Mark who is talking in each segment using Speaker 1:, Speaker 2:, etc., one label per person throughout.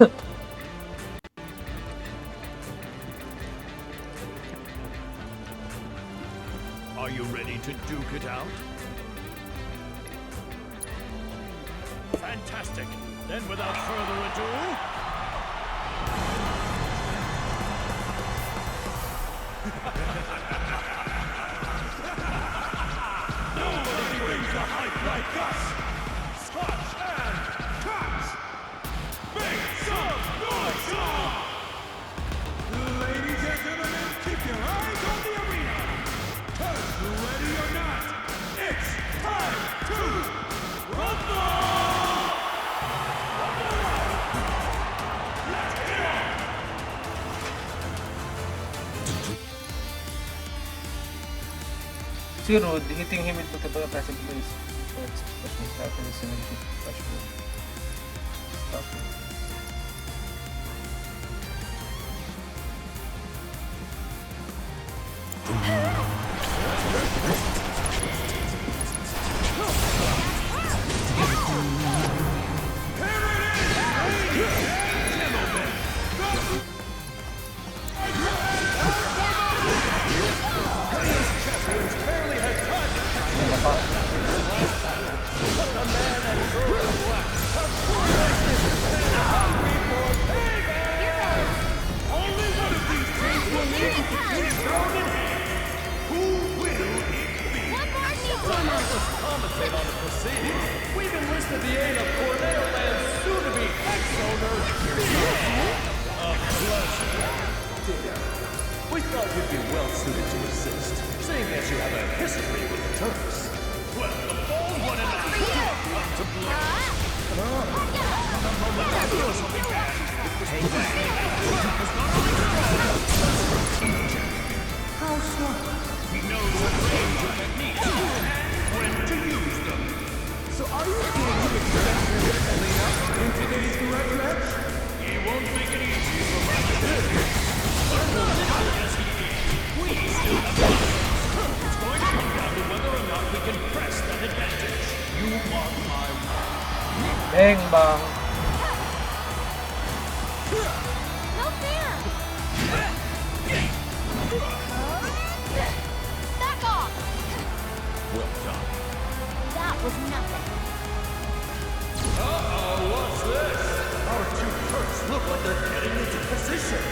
Speaker 1: Are you ready to duke it out? Fantastic. Then without further ado... Nobody brings the hype like us! Scotch and cut! Make some noise!
Speaker 2: Ladies and gentlemen, keep your eyes on the arena! Cause ready or not, it's time to rumble!
Speaker 3: Zero, hitting him with multiple passive plays. So it's pushing after the synergy.
Speaker 1: We've enlisted the aid of Cornellland's soon-to-be ex-owner, a pleasure. We thought you'd be well-suited to assist, seeing as you have a history with the Turks. Well, the bold one and I come to blows. This will be bad.
Speaker 2: How so?
Speaker 1: He knows the range of techniques and when to use them.
Speaker 2: So are you saying you expect him to clean up in today's direct match?
Speaker 1: He won't make it easy for my competitors. But yes, he is. We still have time. It's going to come down to whether or not we can press that advantage. You are my man.
Speaker 3: Bang bang.
Speaker 4: No fear! Back off!
Speaker 1: Well done.
Speaker 4: That was nothing.
Speaker 1: Uh-oh, what's this? Our two Turks look like they're getting into position.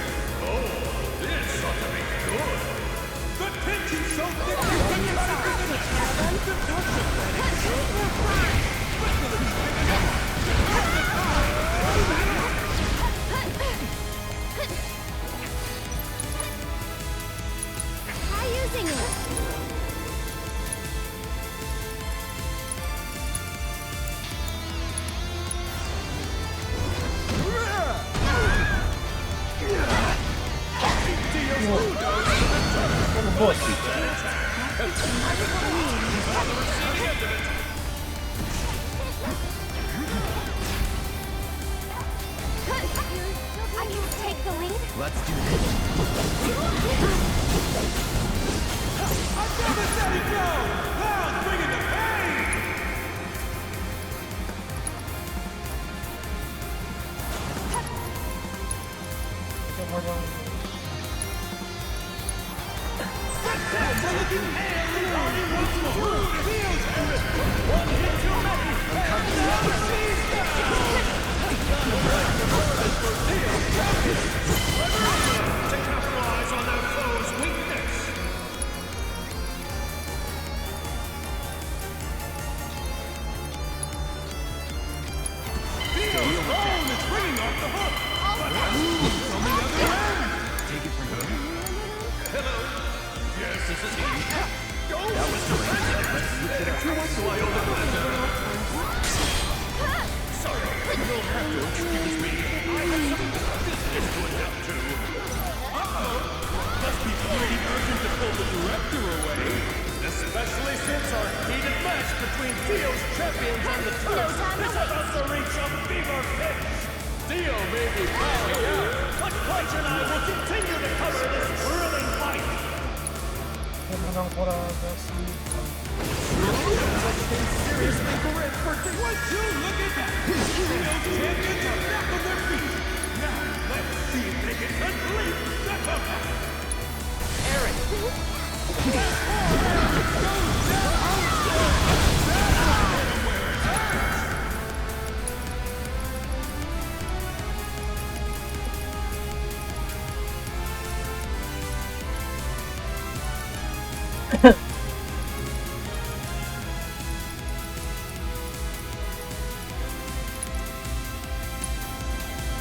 Speaker 1: Oh, this ought to be good.
Speaker 2: The tension's so thick you can cut it into the chasm. The Turks are planning.
Speaker 4: Try using it. I can take the lead.
Speaker 1: Let's do this.
Speaker 2: Another steady blow! Loud, bringing the pain!
Speaker 1: One hit too many. To capitalize on their foe's weakness.
Speaker 2: Theo's phone is ringing off the hook! But who's on the other end?
Speaker 1: Take it from here. Hello. Yes, this is he. Go, Mr. President. Do I owe the Sorry, you'll have to excuse me. I have some business to attend to.
Speaker 2: Uh-oh! Must be pretty urgent to pull the director away.
Speaker 1: Especially since our heated match between Theo's champions and the Turks is about to reach a fever pitch. Theo may be bowing out, but Clutch and I will continue to cover this thrilling fight.
Speaker 2: Seriously, Corinne, would you look at that? Theo's champions are back on their feet.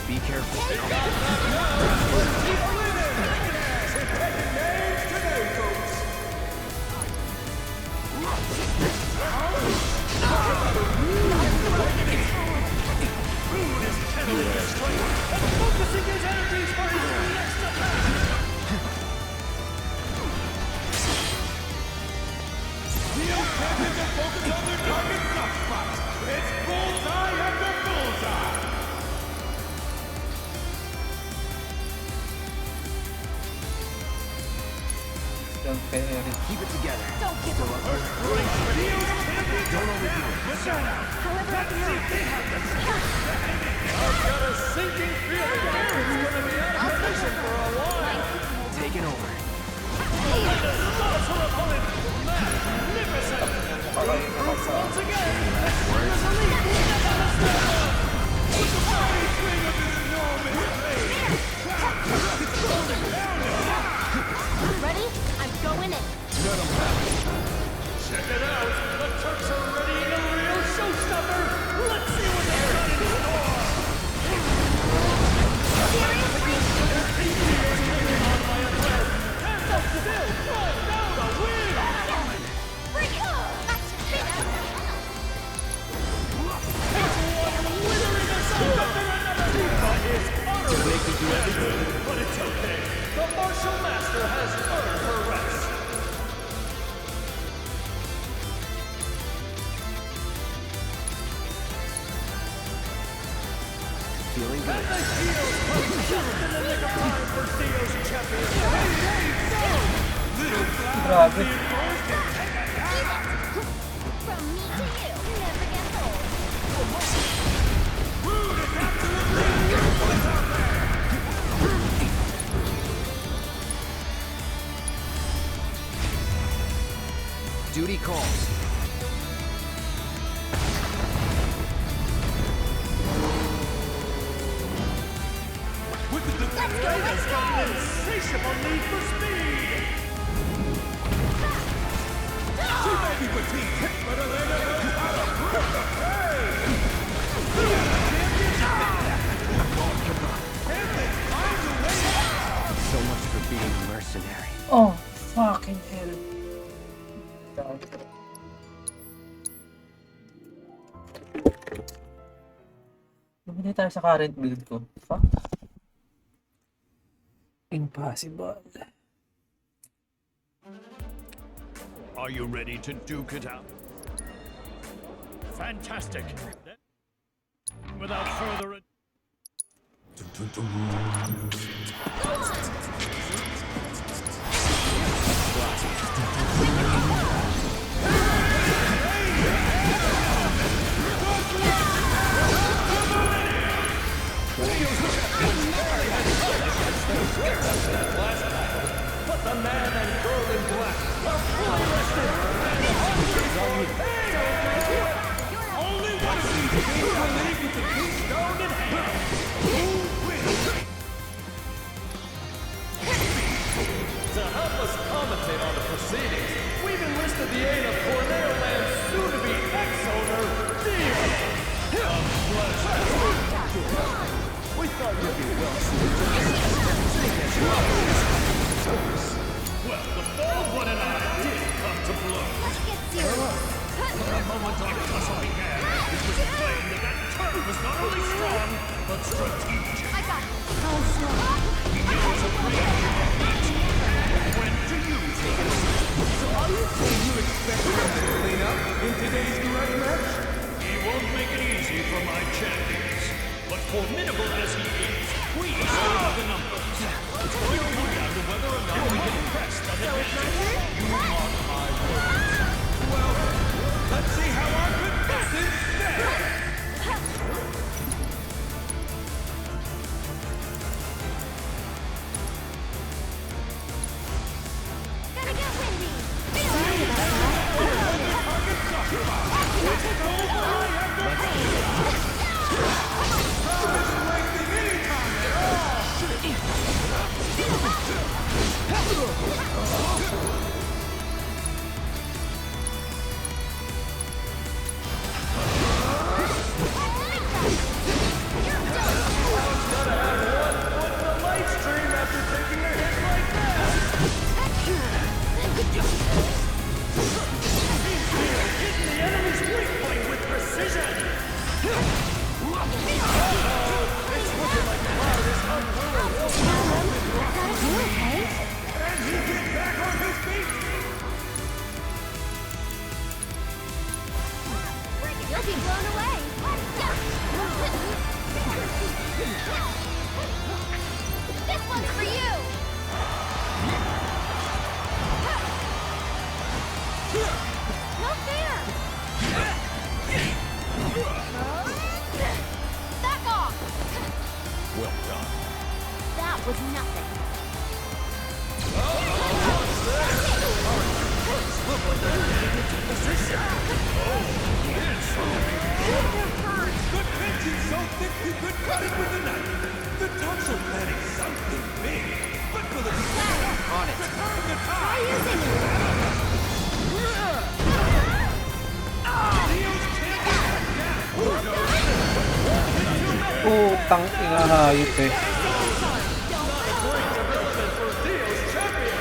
Speaker 5: Be careful.
Speaker 1: Focusing his energies for his next attack!
Speaker 2: Neil champions to focus on their target soft spot. It's bullseye after bullseye.
Speaker 3: Don't carry.
Speaker 5: Keep it together.
Speaker 4: Don't give up.
Speaker 2: Don't overdo it.
Speaker 4: However, I can help.
Speaker 1: I've got a sinking feeling here it's gonna be out of commission for a while!
Speaker 5: Taking over.
Speaker 1: Colossal opponent! Magnificent! Proves once again that Spring is elite! Step on a step up!
Speaker 2: With the mighty swing of his enormous blade.
Speaker 4: Ready? I'm going in.
Speaker 1: Check it out! The Turks are readying a real showstopper! Let's see what they've got in store! Hands up still! Right now to win!
Speaker 4: Bring it!
Speaker 1: Withering assault after another! Tifa is utterly desperate, but it's okay. The martial master has earned her rest.
Speaker 5: Feeling
Speaker 1: And
Speaker 5: good.
Speaker 1: the heels come just in the nick of time for Theo's champion.
Speaker 3: Grabe.
Speaker 4: From me to you. Never get old.
Speaker 5: Duty calls.
Speaker 1: Reyna's got an insatiable need for speed.
Speaker 2: She may be fatigued, but Elena knows how to prove the pain.
Speaker 5: So much for being a mercenary.
Speaker 3: Oh, fucking hell. Hindi tayo sa current build ko. Fuck. Impossible.
Speaker 2: Are you ready to duke it out?
Speaker 1: Fantastic. Without further ado. But the man and girl in black are fully rested and hungry for pain! Only one of these two will leave with the keystone in hand! Who wins? To help us commentate on the proceedings, we've enlisted the aid of Corneo Land's soon-to-be ex-owner, Theo! A pleasure! We thought you'd be well suited to Well, the bold one and I did come to blows.
Speaker 4: Let's get serious.
Speaker 1: The moment our tussle began, it was plain that that turn was not only strong, but strategic.
Speaker 4: I got it. How strong?
Speaker 1: He knows a range of each and when to use it.
Speaker 2: So are you saying you expect him to clean up in today's direct match?
Speaker 1: He won't make it easy for my champions. But formidable as he is, we still have the numbers. It's going to come down to whether or not we can press that advantage. You mark my words.
Speaker 2: Well, let's see how our contestants stand.
Speaker 4: was nothing.
Speaker 2: The tension's so thick you could cut it with a knife. The Turks are planning something big. But will it be
Speaker 5: On it.
Speaker 2: to turn the
Speaker 4: Try
Speaker 2: tide?
Speaker 4: using it.
Speaker 2: Dio's champion
Speaker 3: Putang ina, hayop eh.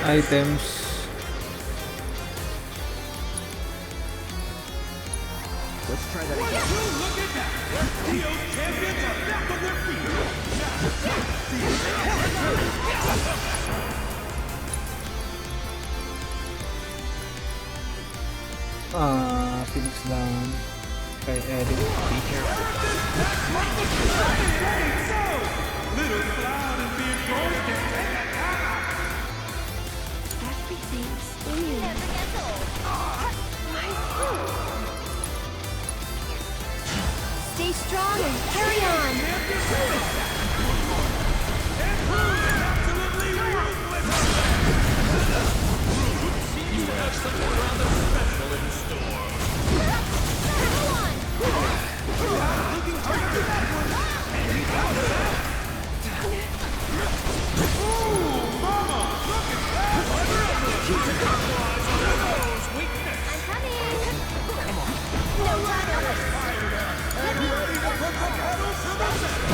Speaker 3: Items.
Speaker 5: Let's try that again.
Speaker 2: Look at that! Dio's champions are back on their feet.
Speaker 3: Phoenix down. Kay Eric.
Speaker 5: Be careful.
Speaker 2: Little Cloud is being forced to take a time.
Speaker 4: Everything's in. Never gets old. Stay strong and carry on.
Speaker 2: Absolutely ruthless.
Speaker 1: You have something rather special in store.
Speaker 4: Go on.
Speaker 2: Looking hard for that one. And he got it. Ooh, mama, look at that.
Speaker 1: Those weakness.
Speaker 4: I'm coming. Come on. No time to waste.
Speaker 2: Ready to put the pedal to the metal.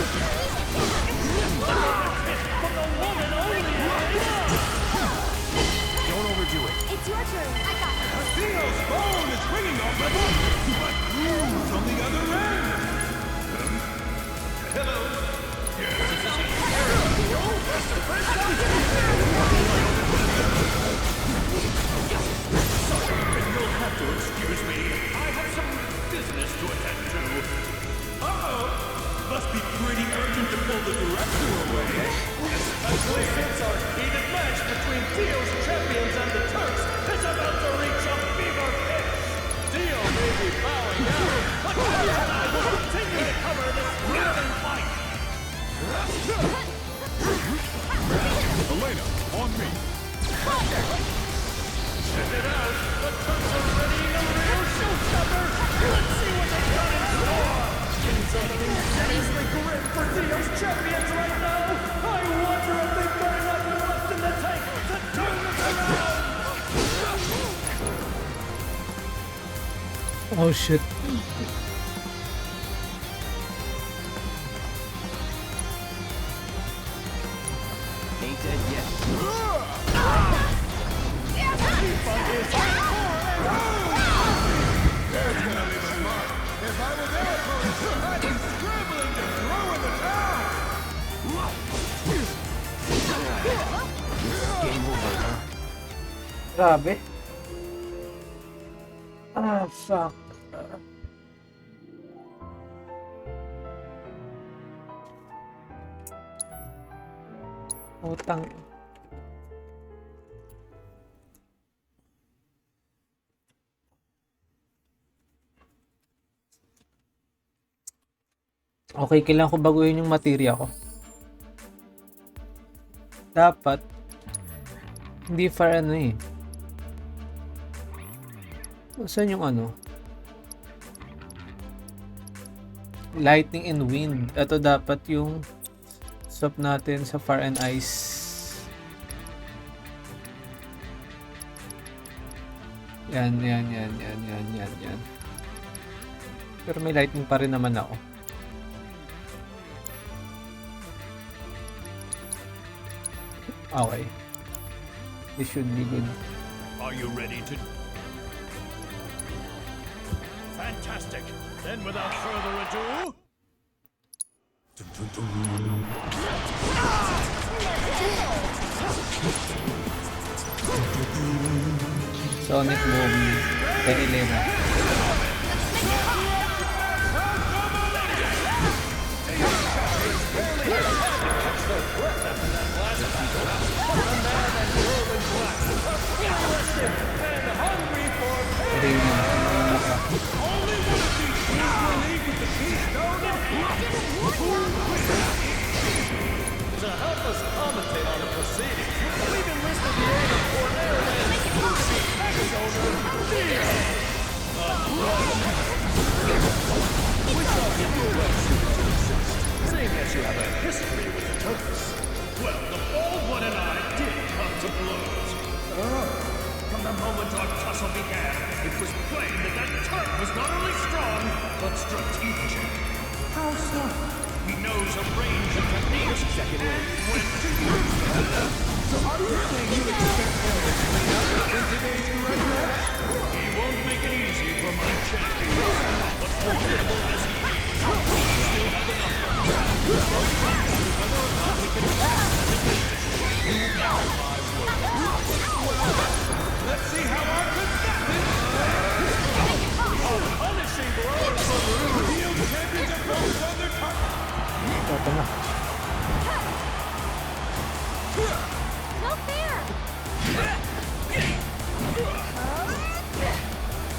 Speaker 5: Don't overdo it.
Speaker 4: It's your turn. I got this.
Speaker 2: Dio's phone is ringing already. But who's on the other end?
Speaker 1: You'll have to excuse me. I have some business to attend to.
Speaker 2: Must be pretty urgent to pull the director away.
Speaker 1: Especially since our heated match between Dio's champions and the Turks is about to reach a fever pitch. Dio may be bowing out, but Turks and I will continue to cover this thrilling fight.
Speaker 2: Elena, on me.
Speaker 1: Check it out. The Turks are readying a real showstopper. Let's see what they got in store. Things are looking seriously grim for Dio's champions right now. I wonder if they've got enough left in the tank to turn this around.
Speaker 3: Oh shit.
Speaker 5: Ain't dead yet.
Speaker 2: If I was their opponent, I'd be scrambling to throw in the towel.
Speaker 5: Game over, huh?
Speaker 3: Grabe. Fuck. Utang. Okay, kailangan ko baguhin yung materia ko. Dapat hindi far ano eh. Saan yung ano? Lightning and wind. Ito dapat yung swap natin sa fire and ice. Yan. Pero may lightning pa rin naman ako. Okay. This should be good.
Speaker 1: Are you ready to... Fantastic. Then without further ado...
Speaker 3: Sonic Boom kay Elena.
Speaker 1: To help us commentate on the proceedings, we've enlisted the aid of Cornell and Sushi ex-owner Theo. We thought you'd be well suited to assist, seeing as you have a history with the Turks.
Speaker 2: Well, the Bald One and I did come to blows. From the moment our tussle began, it was plain that Turk was not only strong, but strategic.
Speaker 1: How so?
Speaker 2: He knows a range of techniques and when to use them.
Speaker 1: So are you saying you expect him to clean up in today's red match?
Speaker 2: He won't make it easy for my champion. But formidable as he is, we still have enough of him. Whether or not we can pass the division. You know my word.
Speaker 1: Let's see how our combatants... punishing blows from
Speaker 2: Real champions are focused on their target.
Speaker 3: Ito na.
Speaker 4: No fair!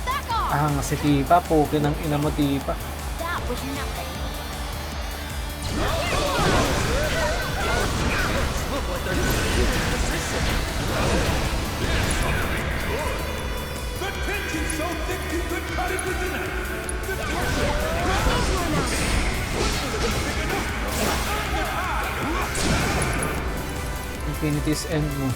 Speaker 4: Back off!
Speaker 3: Ah, nga si Tipa. Poke ng ina mo, Tipa.
Speaker 4: That was nothing.
Speaker 2: The tension's so thick you could cut it with a knife. The
Speaker 3: Infinity's End mo.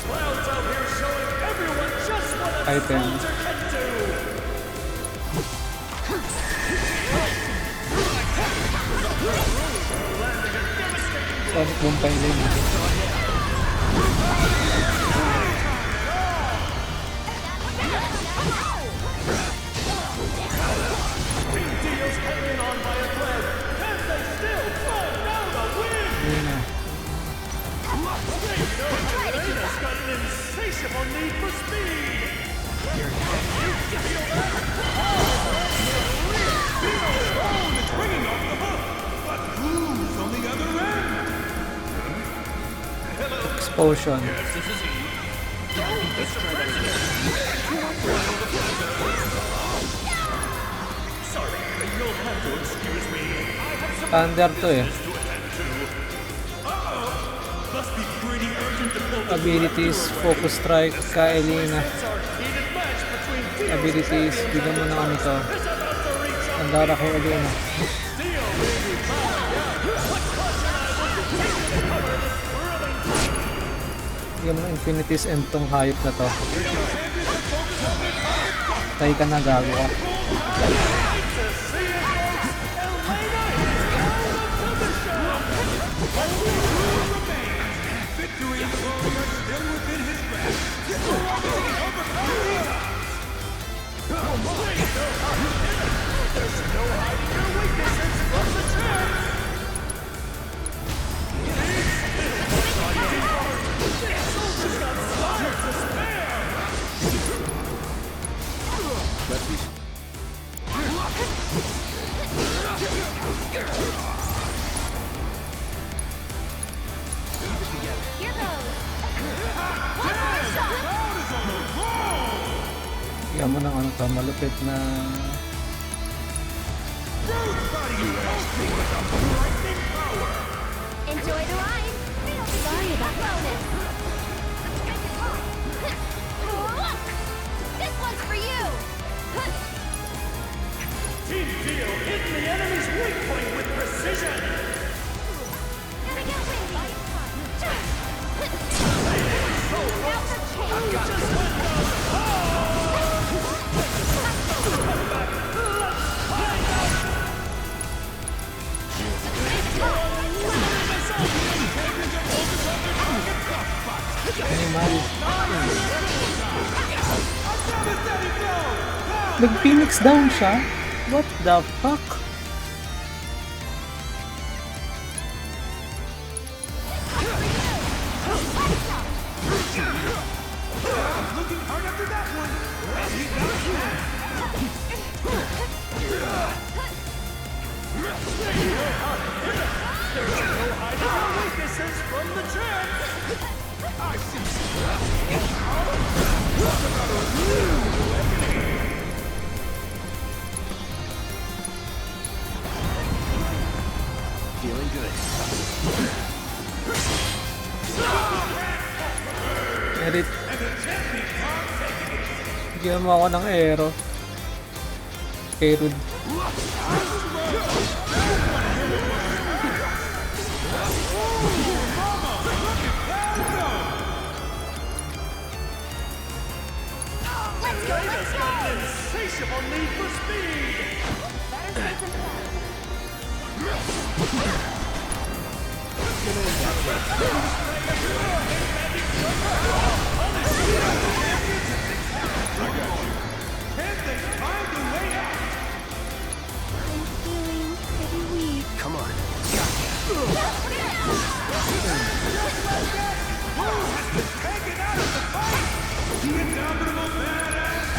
Speaker 1: Clouds out here showing everyone just what a
Speaker 3: Item.
Speaker 1: soldier can do!
Speaker 3: Sonic Boom pa yun.
Speaker 1: Team Dio's hanging on by a thread. Can they still find out a win?
Speaker 3: Yun na.
Speaker 1: Reina's got an insatiable need for speed!
Speaker 2: ringing off the hook. But who's on the other end?
Speaker 3: Explosion.
Speaker 2: Sorry, you'll have to excuse me. I have some
Speaker 3: Thunder to eh.
Speaker 2: to attend to. Must be pretty urgent to pull the
Speaker 3: Abilities, Focus Strike, Kaelina.
Speaker 1: It's our heated match between Dio
Speaker 3: Abilities, bigyan mo ng ano to.
Speaker 1: is about to reach out.
Speaker 3: Ang dara kay Elena.
Speaker 1: Dio may be bowing out, but Clutch and I will continue to cover this thrilling
Speaker 3: Bigyan mo ng Infinity's End tong hayop na to. Tay ka na, gago ka.
Speaker 1: to see it, folks. Elena is out of position.
Speaker 2: victory and glory are still within his grasp.
Speaker 1: There's no hiding your weaknesses from the champ. This soldier's got fire to spare.
Speaker 4: Here goes! One more shot!
Speaker 3: Bigyan mo ng ano to, malupit na...
Speaker 4: Enjoy the ride! Sorry about bonus! This one's for you!
Speaker 1: Team Dio hitting the enemy's weak point with precision.
Speaker 4: Gonna get windy! Now for change!
Speaker 3: Animal. Nag-Phoenix down siya? What the fuck?
Speaker 2: Looking hard after that one. Well, he got a snap.
Speaker 1: There's no hiding your weaknesses kisses from the champ. I see.
Speaker 5: Feeling good.
Speaker 3: Edit. Bigyan mo ako ng arrow. K-Rud.
Speaker 1: Veda's got an insatiable need for speed.
Speaker 4: Better safe than sorry.
Speaker 1: Can't they find a way out?
Speaker 4: I'm feeling pretty weak.
Speaker 5: Come on.
Speaker 1: Hanging out of the fight. The indomitable badass.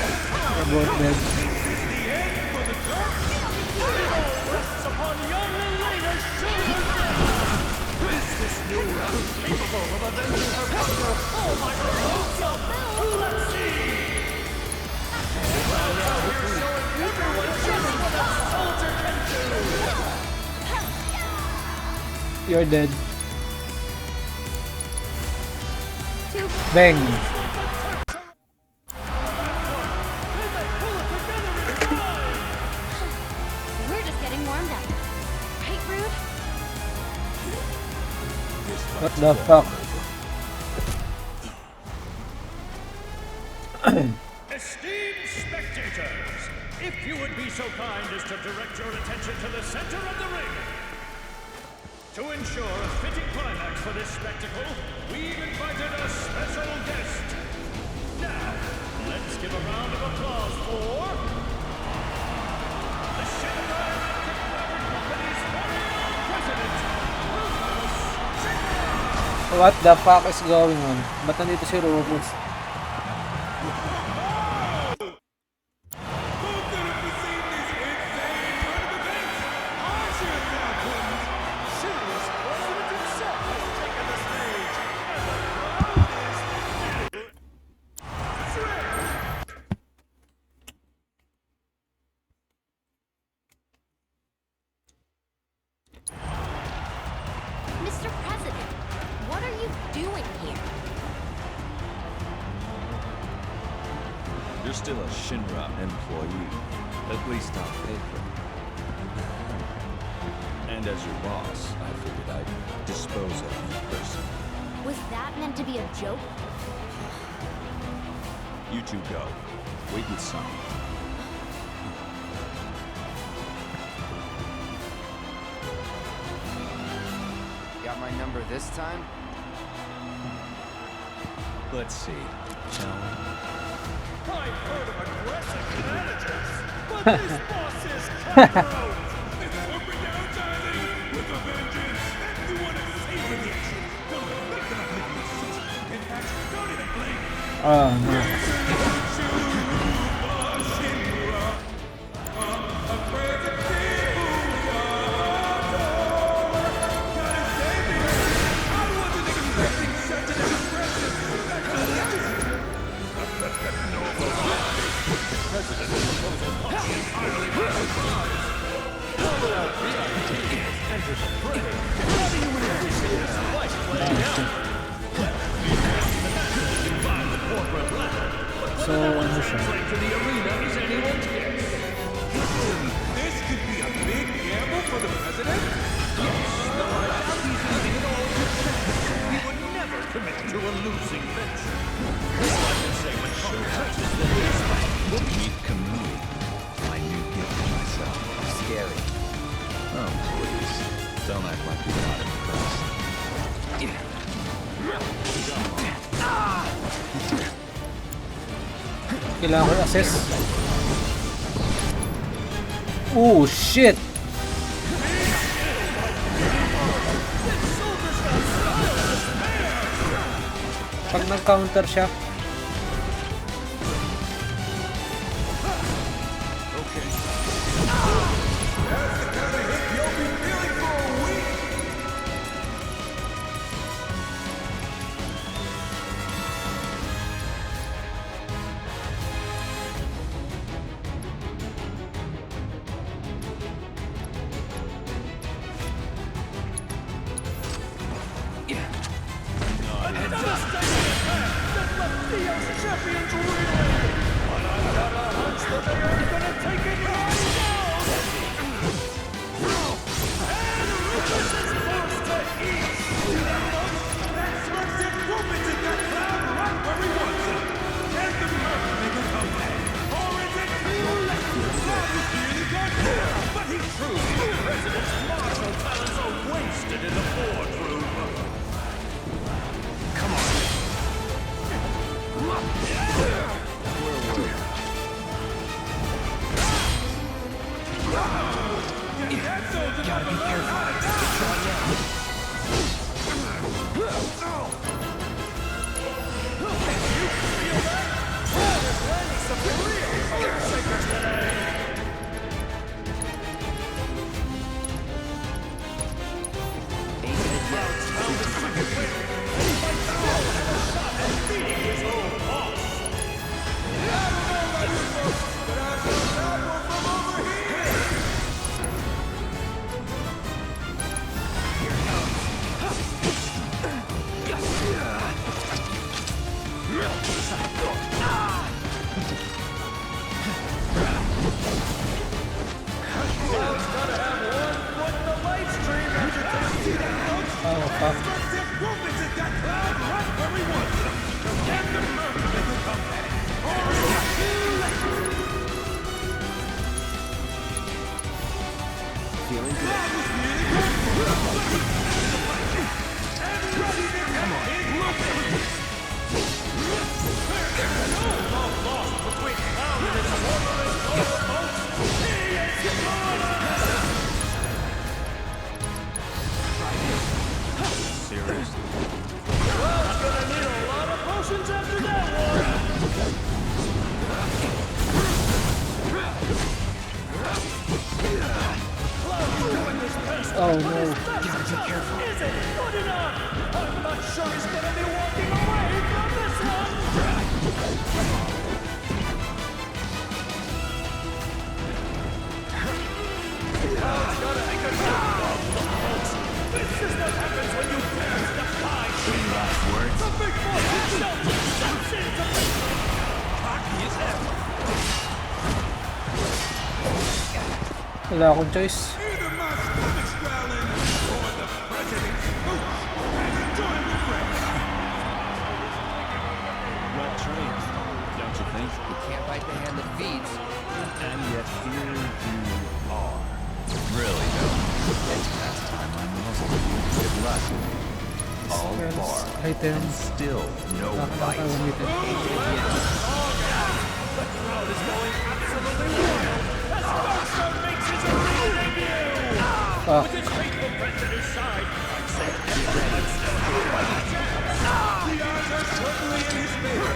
Speaker 3: About dead.
Speaker 1: The end for the dark. It all rests upon young Elena's shoulders. Is this new round capable of avenging her partner? Oh my God! Let's see. Well, now we're showing everyone just what a soldier can do.
Speaker 3: You're dead.
Speaker 4: Too
Speaker 3: Bang!
Speaker 4: We're just getting warmed up. Right, Rude?
Speaker 3: What the fuck?
Speaker 2: Esteemed spectators, if you would be so kind as to direct your attention to the center of the ring. To ensure a fitting climax for this spectacle, we've invited a special guest. Now, let's give a round of applause for the Shinra Electric Power Company's very own president, Rufus Shinra.
Speaker 3: What the fuck is going on? Ba't nandito si Rufus?
Speaker 1: Who could have foreseen this insane turn of events? I should have now couldn't. Shinra's president himself has taken the stage, and the crowd is thrilled.
Speaker 4: Mr. President, what are you doing here?
Speaker 6: You're still a Shinra employee, at least on paper. And as your boss, I figured I'd dispose of you personally.
Speaker 4: Was that meant to be a joke?
Speaker 6: You two go. Wait with some.
Speaker 5: Got my number this time?
Speaker 6: Let's see, shall we?
Speaker 1: I've heard of aggressive managers, but this boss is cutthroat. It's up and down, darling, with a vengeance. You want to savor the action? Don't make them make me sit. In fact, don't even blink.
Speaker 3: Oh no. So, ano siya?
Speaker 2: To the arena is anyone's guess.
Speaker 1: This could be a big gamble for the president?
Speaker 2: Though I doubt he's leaving it all to chance. He would never commit to a losing venture. All I can say with confidence is that this fight
Speaker 6: Meet Kamui, my new gift to myself.
Speaker 5: Scary.
Speaker 6: Oh, please. Don't act like you're not impressed.
Speaker 3: Kailangan ko i-assess. Oh, shit! Pag nag-counter siya,
Speaker 1: devastating attack that left Theo's champions reeling. But I've got a hunch that they are gonna take it right down. And Rufus is forced to eat. That's what's it whooping in that cloud right where he wants it. Can the Merc make a comeback? Or is it too late? The cloud is really got here. But he proves the president's martial talents are wasted in the boardroom. Come on.
Speaker 2: Gotta be careful. It's on now.
Speaker 1: You feel that? Brad is landing some real earthshakers today. Cloud's found his second win. He might still have a shot at beating his own boss. I don't know about you folks, but I feel that one from over here. Cloud's gotta have one foot in the light stream after tasting that folks.
Speaker 3: Oh, fuck.
Speaker 1: Destructive movements in that cloud right where we want them. So can the Merc make a comeback? Or is it too late?
Speaker 5: Feeling good.
Speaker 1: Cloud was really good. And ready to come on. Big movement. There's no love lost between Cloud and his warriors, folks. He is gone.
Speaker 6: Seriously?
Speaker 1: Cloud's gonna need a lot of potions after that one. Cloud's doing his best.
Speaker 3: Oh,
Speaker 1: but
Speaker 3: no.
Speaker 1: his best shot isn't good enough. I'm not sure he's gonna be walking away from this one. Cloud's gotta make a shot. This is what happens when you dare to defy
Speaker 6: Any last words?
Speaker 1: the big boss himself steps into victory. Cocky as ever.
Speaker 3: Wala akong choice.
Speaker 1: Either my stomach's growling or the president's hooch has joined the fray.
Speaker 6: Well trained, don't you think?
Speaker 5: You can't bite the hand that feeds.
Speaker 6: And yet here you are. Really though. It's past time I muzzled you. Good luck. All
Speaker 3: Spells,
Speaker 6: far. And
Speaker 3: items.
Speaker 6: still no bite.
Speaker 3: Nakakagamitin.
Speaker 1: The crowd is going absolutely wild as Starstone makes his arena debut.
Speaker 3: Fuck.
Speaker 1: With his faithful friends at his side, I'd say everyone still has a fighting chance. The odds are certainly in his favor.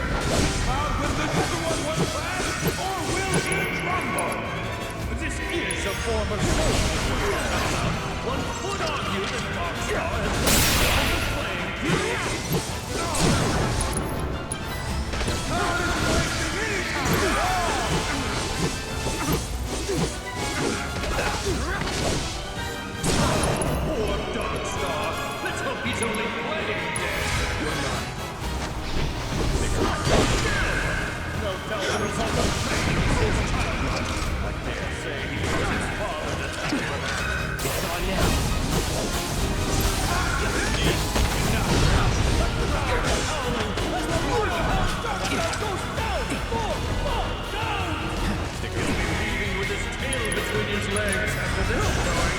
Speaker 1: Cloud will the #1 class, or will he crumble? This is a form of social. One foot on you, the Darkstar has been the flame. Cloud is wasting any time. Poor Darkstar. Let's hope he's only playing dead. You're not. No doubt the result of training is childhood. I dare say he was his father that it's on now. Goes down! Down! He'll be leaving with his tail between his legs after this story.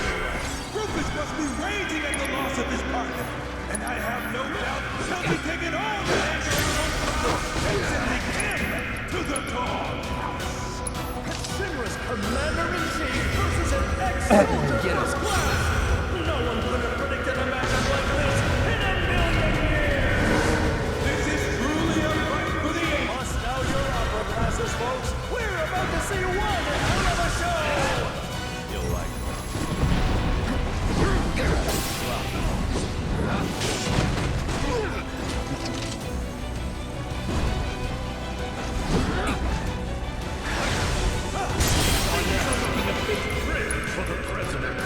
Speaker 1: Rufus must be raging at the loss of his partner, and I have no doubt he'll be taking all the anger from Cloud and sending him to the doghouse. Shinra's commander-in-chief versus an ex-soldier first class. No one could have predicted a matchup like this in a million years. This is truly a fight for the ages. Bust out your opera glasses, folks. We're about to see one hell of a show.
Speaker 6: You'll like it.
Speaker 1: Things are looking a bit grim for the president.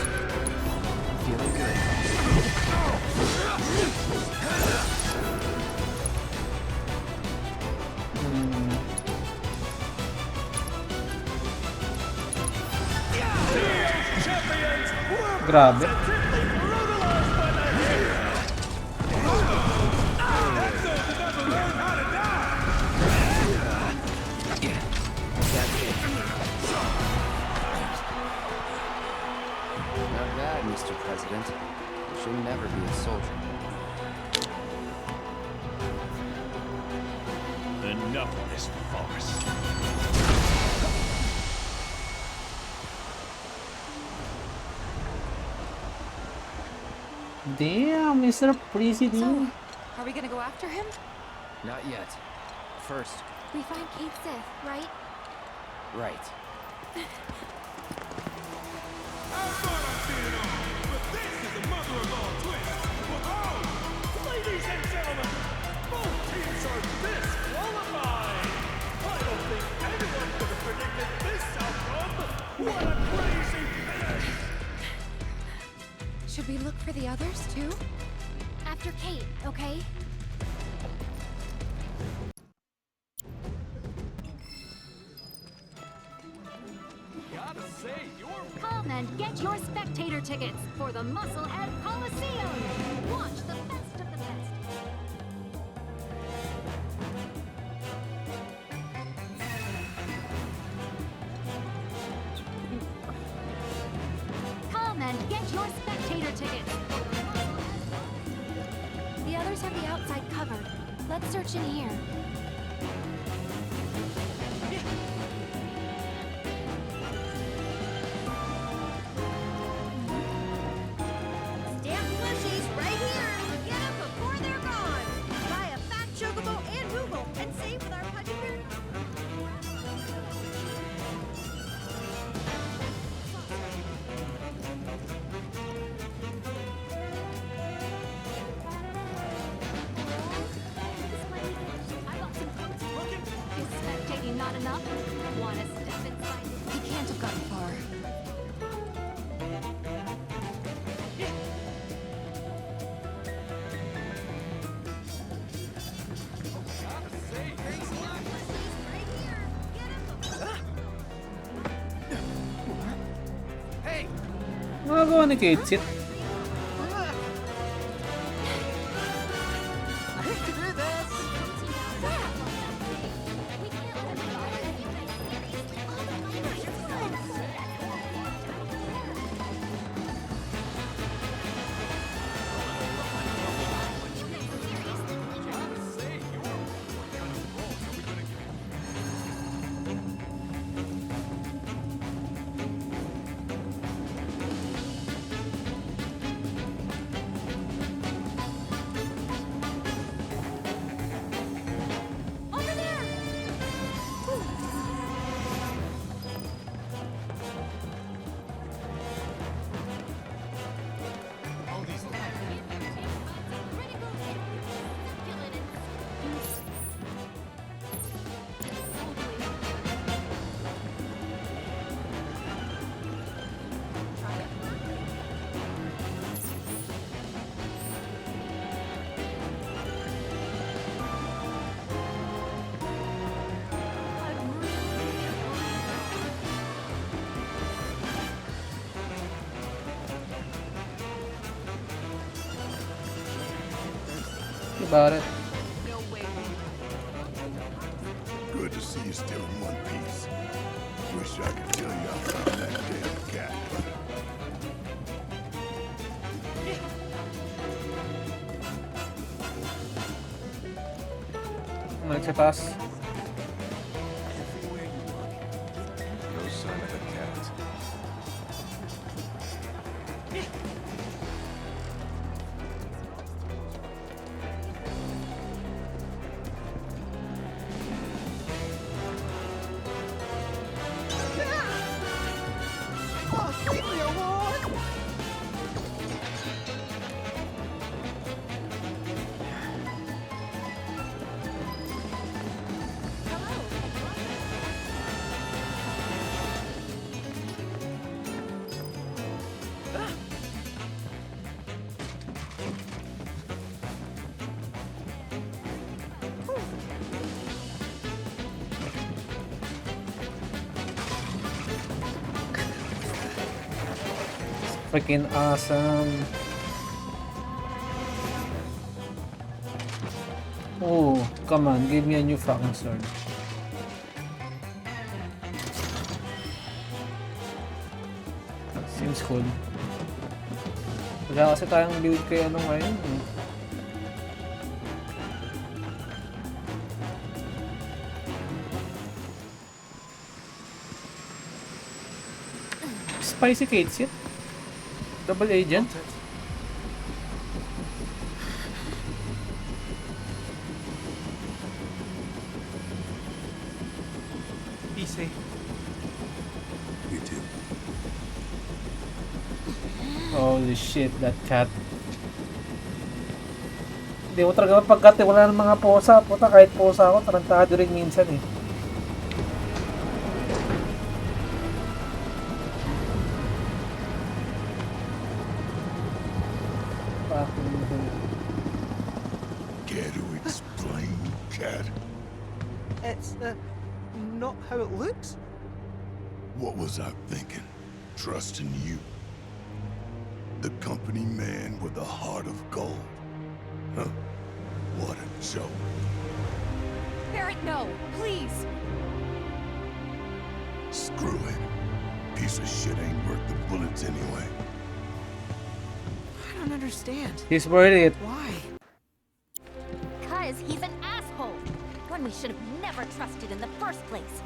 Speaker 3: Grabe.
Speaker 5: Not bad, Mr. President. You should never be a soldier.
Speaker 2: Enough of this farce.
Speaker 3: Damn, Mr.
Speaker 4: So,
Speaker 3: President.
Speaker 4: are we gonna go after him?
Speaker 5: Not yet. First,
Speaker 4: We find Kate Sith, right?
Speaker 5: right.
Speaker 1: Ladies and gentlemen, both teams are disqualified. I don't think anyone could have predicted this outcome. What a crazy finish!
Speaker 4: Should we look for the others too? After Kate, okay?
Speaker 1: Gotta say, you're
Speaker 7: Come and get your spectator tickets for the Musclehead Coliseum. Watch the best of the best. Come and get your spectator tickets for the Musclehead Coliseum.
Speaker 4: The others have the outside covered. Let's search in here.
Speaker 8: Stamp plushies right here! Get them before they're gone! Buy a fat chocobo and Moogle and save with our Pudgy Bear.
Speaker 7: I got some coats. Is spectating not enough? Wanna step inside?
Speaker 4: He can't have gotten far.
Speaker 3: Magagawa ni Kate Sith. About it.
Speaker 9: Good to see you still in one piece. Wish I could tell you I found that damn cat.
Speaker 3: Balik sa taas.
Speaker 9: No sign of a cat.
Speaker 3: Freaking awesome. Oh, come on, give me a new fucking sword. Seems cool. Wala kasi tayong build kay ano ngayon. Spicy Kate Double agent?
Speaker 6: Be safe.
Speaker 9: You too.
Speaker 3: Holy shit, that cat. Hindi mo talaga pagkat wala ng mga posa. Puta, kahit posa ako, tarantado rin minsan eh.
Speaker 9: Care to explain, cat?
Speaker 6: It's, not how it looks.
Speaker 9: What was I thinking? Trusting you. The company man with a heart of gold. Huh? What a joke.
Speaker 7: Barrett, no, please.
Speaker 9: Screw it. Piece of shit ain't worth the bullets anyway.
Speaker 5: I don't understand.
Speaker 3: He's worth it.
Speaker 5: Why?
Speaker 7: Because he's an asshole. One we should have never trusted in the first place.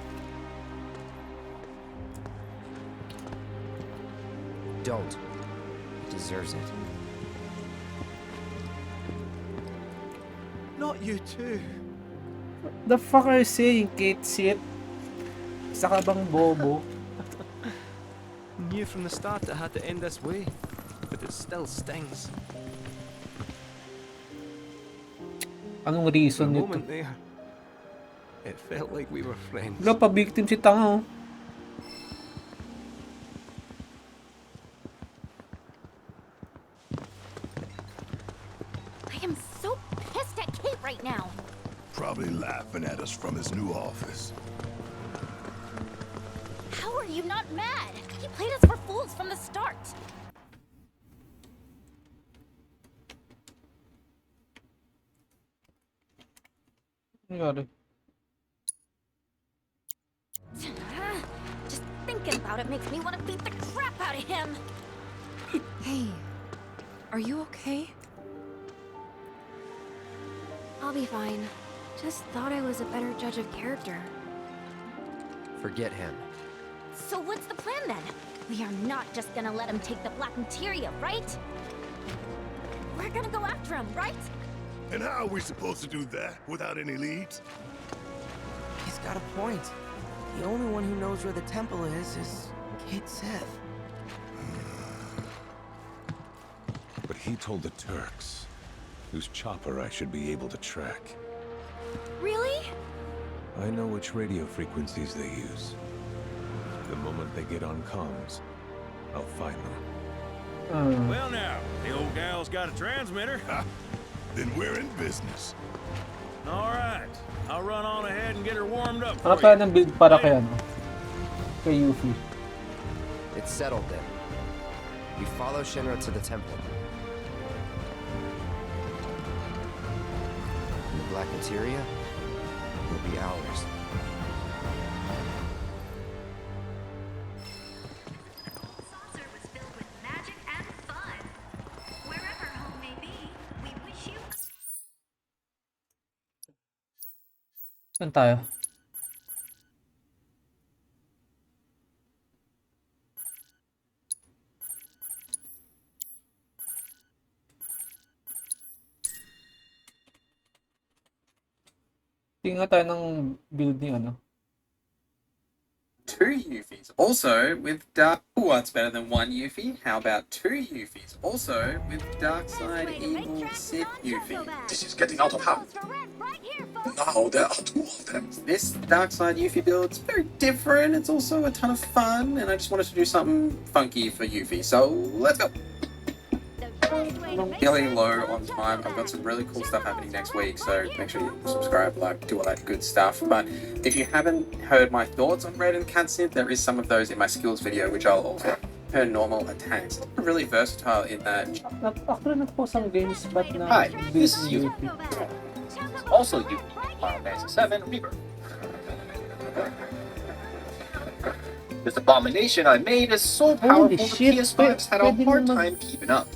Speaker 5: Don't. He deserves it.
Speaker 6: Not you too.
Speaker 3: The fuck are you saying, Kate Sit? Isa ka bang bobo?
Speaker 6: Knew from the start it had to end this way, but it still stings.
Speaker 3: Anong
Speaker 6: For a
Speaker 3: reason nito?
Speaker 6: moment there, it felt like we were friends.
Speaker 3: Wala pa victim si Tanga oh.
Speaker 7: I am so pissed at Kate right now.
Speaker 9: Probably laughing at us from his new office.
Speaker 7: How are you not mad? He played us for fools from the start.
Speaker 3: Nangyari?
Speaker 7: Just thinking about it makes me want to beat the crap out of him.
Speaker 4: Hey, are you okay?
Speaker 7: I'll be fine. Just thought I was a better judge of character.
Speaker 5: Forget him.
Speaker 7: So what's the plan then? We are not just gonna let him take the black materia, right? We're gonna go after him, right?
Speaker 9: And how are we supposed to do that without any leads?
Speaker 5: He's got a point. The only one who knows where the temple is Kate Sith.
Speaker 10: But he told the Turks, whose chopper I should be able to track.
Speaker 7: Really?
Speaker 10: I know which radio frequencies they use. The moment they get on comms, I'll find them.
Speaker 2: Well now, the old gal's got a transmitter.
Speaker 9: Ha! Then we're in business.
Speaker 2: All right, I'll run on ahead and get her warmed up
Speaker 3: Ano
Speaker 2: for
Speaker 3: kaya
Speaker 2: you.
Speaker 3: ng build para kay ano? Kay Yuffie.
Speaker 5: It's settled then. We follow Shinra to the temple. The black materia will be ours.
Speaker 7: Saucer was filled with magic and fun. Wherever home may be, we wish you.
Speaker 3: Saan tayo? Tingnan tayo ng build ni ano.
Speaker 11: 2 Yuffies. Also with dark. What's better than 1 Yuffie? How about 2 Yuffies? Also with dark side evil Sith Yuffie.
Speaker 9: This is getting out of hand. Now there are 2 of them.
Speaker 11: This dark side Yuffie build's very different. It's also a ton of fun, and I just wanted to do something funky for Yuffie. So let's go. I'm feeling low on time. I've got some really cool stuff happening next week, so make sure you subscribe, like, do all that good stuff. But if you haven't heard my thoughts on Red and Cat Synth, there is some of those in my skills video, which I'll also her normal attacks. Really versatile in that.
Speaker 3: Actually, nag-post ang games, but na
Speaker 6: Hi, this is
Speaker 3: you.
Speaker 6: Also you, Final Fantasy VII Rebirth. This abomination I made is so powerful the
Speaker 3: shit,
Speaker 6: PS5s had a
Speaker 3: pwede
Speaker 6: hard
Speaker 3: naman.
Speaker 6: time keeping up.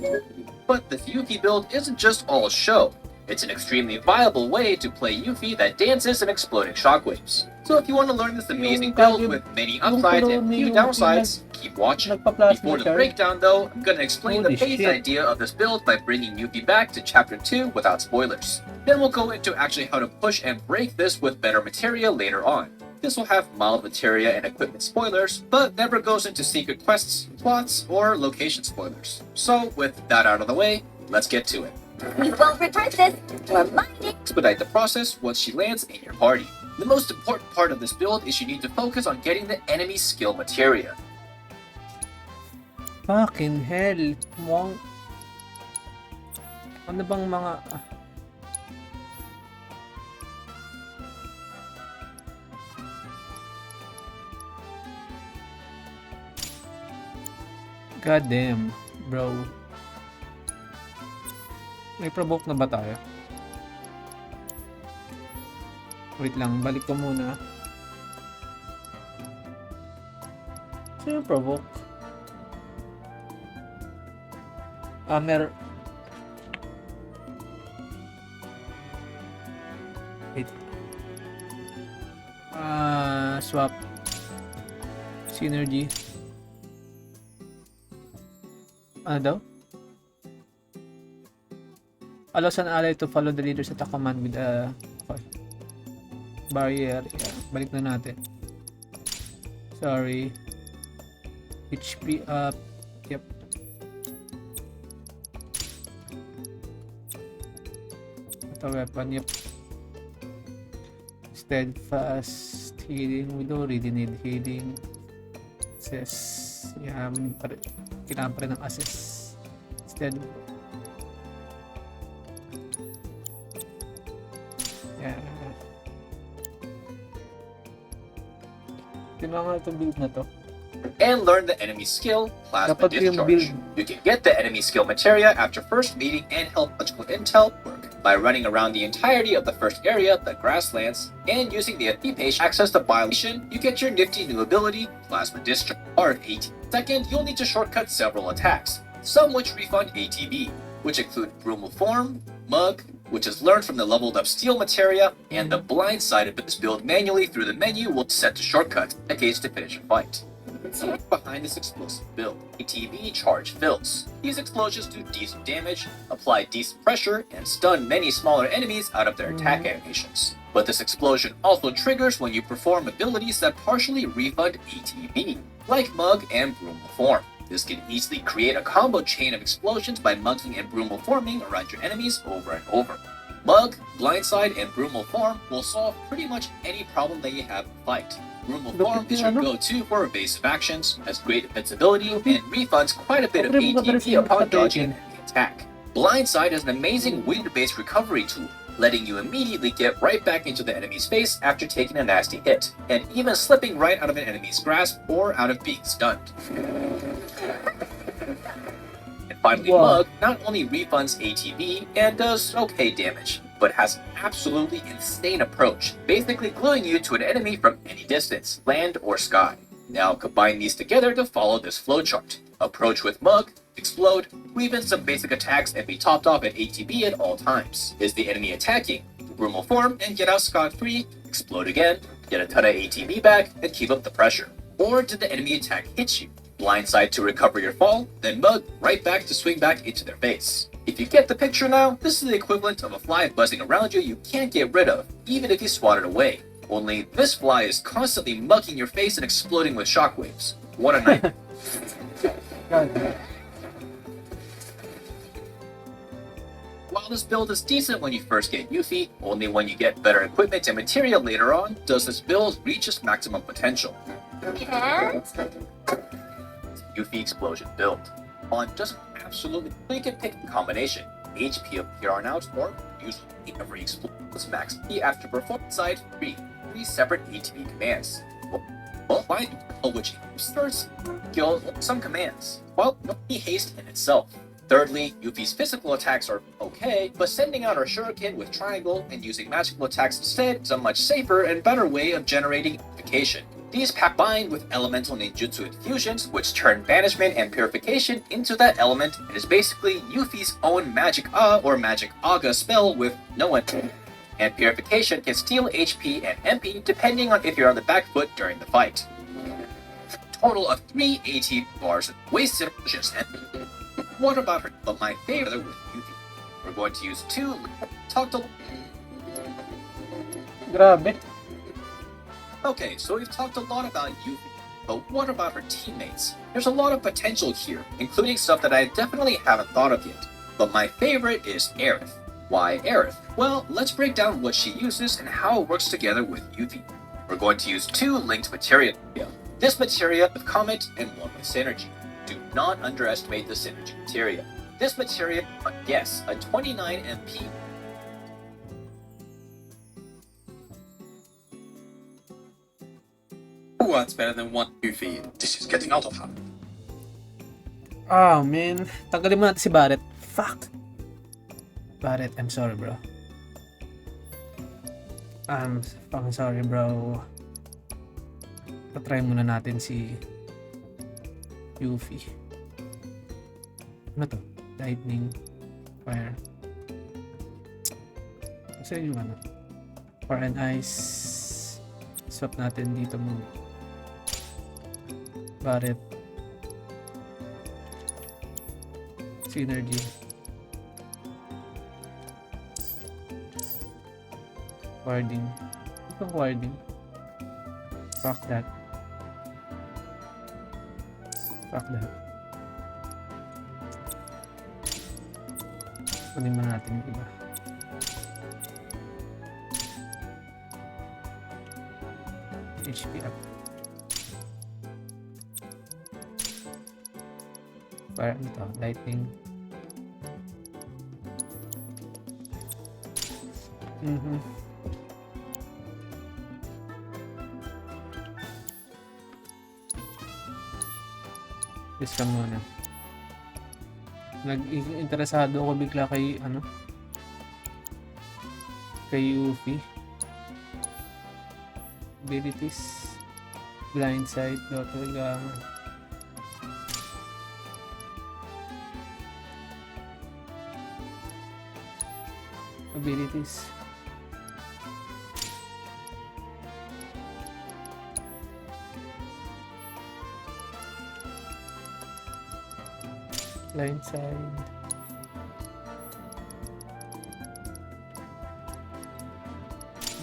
Speaker 6: But this Yuffie build isn't just all show. It's an extremely viable way to play Yuffie that dances in exploding shockwaves. So if you want to learn this amazing build with many upsides and few downsides, keep watching. Before the breakdown though, I'm gonna explain the base idea of this build by bringing Yuffie back to Chapter 2 without spoilers. Then we'll go into actually how to push and break this with better materia later on. This will have mild materia and equipment spoilers, but never goes into secret quests, plots, or location spoilers. So with that out of the way, let's get to it.
Speaker 7: We won't regret this. We're minding.
Speaker 6: Expedite the process once she lands in your party. The most important part of this build is you need to focus on getting the enemy skill materia.
Speaker 3: Fucking hell. Mukhang... Ano bang mga... God damn, bro. May provoke na ba tayo? Wait lang, balik ko muna. Sino yung provoke? Wait. Swap. Synergy. Ano daw? Allows an ally to follow the leader's attack command with a barrier. Yeah, balik na natin. Sorry. HP up. Yep. Ito weapon. Yep. Steadfast healing. We don't really need healing. It says, yeah, kailangan pa rin ng assist. Instead, yeah. Tinangal itong build na to.
Speaker 6: And learn the enemy skill, Plasma
Speaker 3: Dapat yung
Speaker 6: Discharge.
Speaker 3: build.
Speaker 6: You can get the enemy skill materia after first meeting and help logical intel work by running around the entirety of the first area, the Grasslands, and using the FP page to access the violation. You get your nifty new ability, Plasma Discharge, R8. Second, you'll need to shortcut several attacks, some which refund ATB, which include Brumal Form, Mug, which is learned from the leveled up steel materia, and the blind side of this build manually through the menu will set to shortcut decades to finish a fight. Behind this explosive build, ATB charge fills. These explosions do decent damage, apply decent pressure, and stun many smaller enemies out of their attack animations. But this explosion also triggers when you perform abilities that partially refund ATB, like Mug and Brumal Form. This can easily create a combo chain of explosions by mugging and Brumal forming around your enemies over and over. Mug, Blindside, and Brumal Form will solve pretty much any problem that you have in the fight. Brumal Form is your go-to for evasive actions, has great invincibility, and refunds quite a bit of ATB upon dodging an enemy attack. Blindside is an amazing wind-based recovery tool, letting you immediately get right back into the enemy's face after taking a nasty hit, and even slipping right out of an enemy's grasp or out of being stunned. And finally, Mug not only refunds ATB and does okay damage, but has an absolutely insane approach, basically gluing you to an enemy from any distance, land or sky. Now combine these together to follow this flowchart. Approach with Mug, explode, weave in some basic attacks and be topped off at ATB at all times. Is the enemy attacking? Brumal Form and get out scot-free, explode again, get a ton of ATB back, and keep up the pressure. Or did the enemy attack hit you? Blindside to recover your fall, then Mug right back to swing back into their face. If you get the picture now, this is the equivalent of a fly buzzing around you can't get rid of, even if you swat it away. Only this fly is constantly mugging your face and exploding with shockwaves. What a nightmare. While this build is decent when you first get Yuffie, only when you get better equipment and material later on does this build reach its maximum potential.
Speaker 7: And
Speaker 6: Yuffie Explosion build. On just absolutely you can pick a combination. HP of here on out, or usually every explosion max after performance side 3 separate ATB commands. Well, why which starts skill some commands, while no haste in itself. Thirdly, Yuffie's physical attacks are okay, but sending out her shuriken with triangle and using magical attacks instead is a much safer and better way of generating purification. These combined with elemental ninjutsu infusions, which turn banishment and purification into that element, and is basically Yuffie's own magic or magic aga spell with no one. And purification can steal HP and MP depending on if you're on the back foot during the fight. Total of 3 AT bars wasted just what about her? But my favorite with Yuffie. We're going to use 2 talk to.
Speaker 3: Grabe.
Speaker 6: Okay, so we've talked a lot about Yuffie, but what about her teammates? There's a lot of potential here, including stuff that I definitely haven't thought of yet. But my favorite is Aerith. Why Aerith? Well, let's break down what she uses and how it works together with Yuffie. We're going to use 2 linked materia. This materia with Comet and 1 with Synergy. Do not underestimate the Synergy materia. This materia, yes, a 29 MP.
Speaker 11: What's better than 1 Yuffie? This is getting out of hand.
Speaker 3: Oh man, tanggalin mo natin si Barret. Fuck. Barret, I'm sorry bro. I'm fucking sorry bro. Patry muna natin si Yuffie. Ano to? Lightning. Fire. Kasi yung ano? Fire and Ice. Swap natin dito muna. Barret. Synergy. Warding. Itong warding. Fuck that. Fuck that. Kunin mo natin yung iba. HP up. Para ito, lightning. This ka muna. Nag-interesado ako bigla kay kay Yuffie. Abilities. Blindside. Talaga. Abilities. Blindside.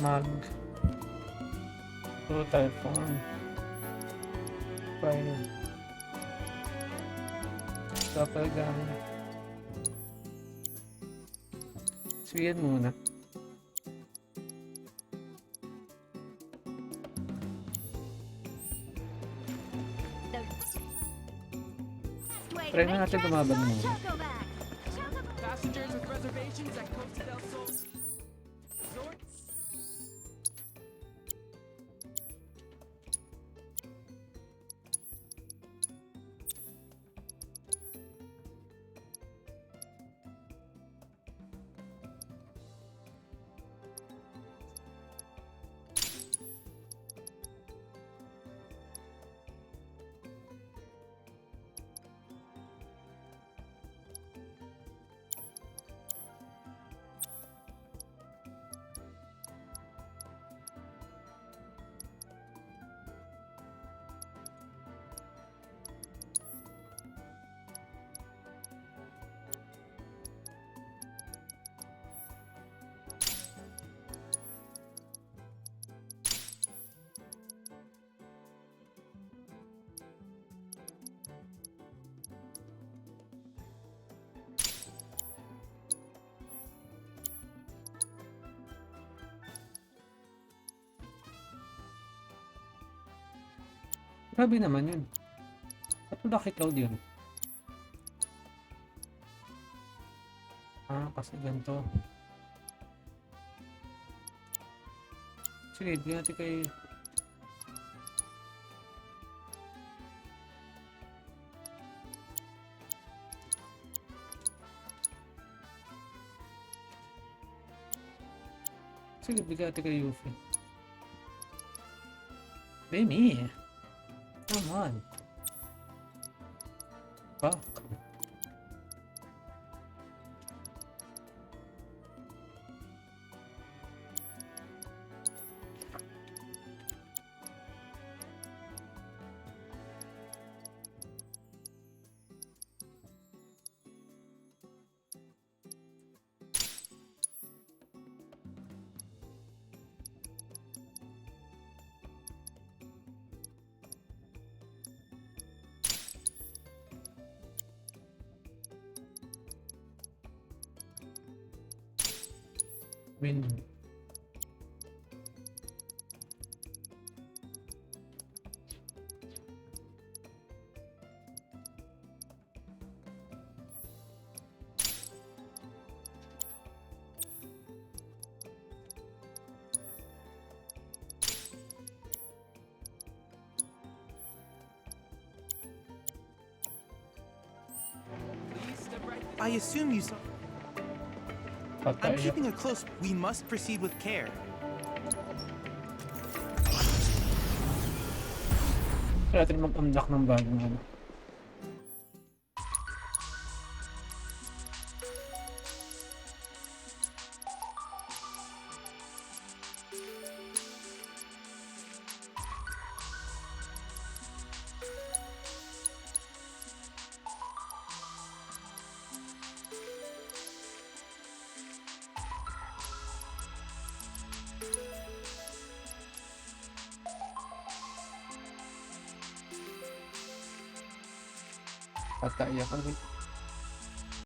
Speaker 3: Mag. Total form. Fire. Doppelgang. So yan muna. Try na natin tumaban muna.
Speaker 2: Passengers with reservations at Costa del Sol Resort.
Speaker 3: Grabe naman yun. Ba't Lucky Cloud yun? Kasi ganito. Sige, hindi natin kay Sige, bigati kay Yuffie. Baby! Come on. Fuck. Win.
Speaker 5: I assume you saw. I'm
Speaker 3: Patay.
Speaker 5: keeping a close. We must proceed with care.
Speaker 3: Kaya natin mag-unlock ng bagong ano. Patay ako.